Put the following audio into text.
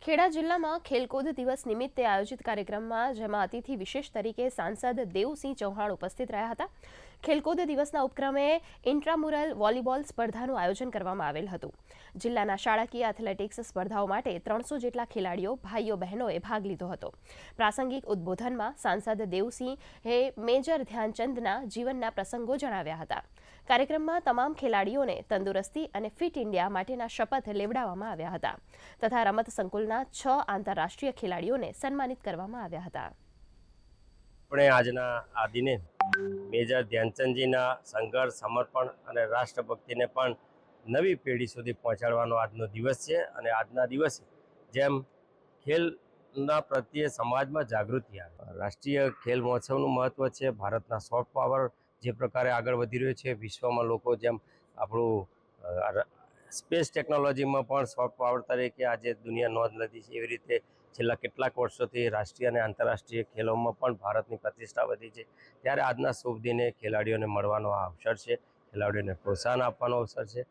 ખેડા જિલ્લામાં ખેલકૂદ દિવસ નિમિત્તે આયોજિત કાર્યક્રમમાં જેમાં અતિથિ વિશેષ તરીકે સાંસદ દેવસિંહ ચૌહાણ ઉપસ્થિત રહ્યા હતા. ખેલકૂદ દિવસના ઉપક્રમે ઇન્ટ્રામુરલ વોલીબોલ સ્પર્ધાનું આયોજન કરવામાં આવેલ હતું. જિલ્લાના શાળાકીય એથ્લેટિક્સ સ્પર્ધાઓ માટે 300 જેટલા ખેલાડીઓ ભાઈઓ બહેનોએ ભાગ લીધો હતો. પ્રાસંગિક ઉદ્બોધનમાં સાંસદ દેવસિંહે મેજર ધ્યાનચંદના જીવનના પ્રસંગો જણાવ્યા હતા. કાર્યક્રમમાં તમામ ખેલાડીઓને તંદુરસ્તી અને ફિટ ઇન્ડિયા માટેના શપથ લેવડાવવામાં આવ્યા હતા તથા રમત સંકુલના 6 આંતરરાષ્ટ્રીય ખેલાડીઓને સન્માનિત કરવામાં આવ્યા હતા. આપણે આજના આ દિને મેજર ધ્યાનચંદજીના સંઘર્ષ, સમર્પણ અને રાષ્ટ્રભક્તિને પણ નવી પેઢી સુધી પહોંચાડવાનો આજનો દિવસ છે. અને આજના દિવસે જેમ ખેલના પ્રત્યે સમાજમાં જાગૃતિ આવે, રાષ્ટ્રીય ખેલ મહોત્સવનું મહત્વ છે. ભારતના સોફ્ટ પાવર જે પ્રકારે આગળ વધી રહ્યો છે, વિશ્વમાં લોકો જેમ આપણું સ્પેસ ટેકનોલોજીમાં પણ સોફ્ટ પાવર તરીકે આજે દુનિયા નોંધ લીધી છે, એવી રીતે છેલ્લા કેટલાક વર્ષોથી રાષ્ટ્રીય અને આંતરરાષ્ટ્રીય ખેલોમાં પણ ભારતની પ્રતિષ્ઠા વધી છે. ત્યારે આજના શુભ દિને ખેલાડીઓને મળવાનો આ અવસર છે, ખેલાડીઓને પ્રોત્સાહન આપવાનો અવસર છે.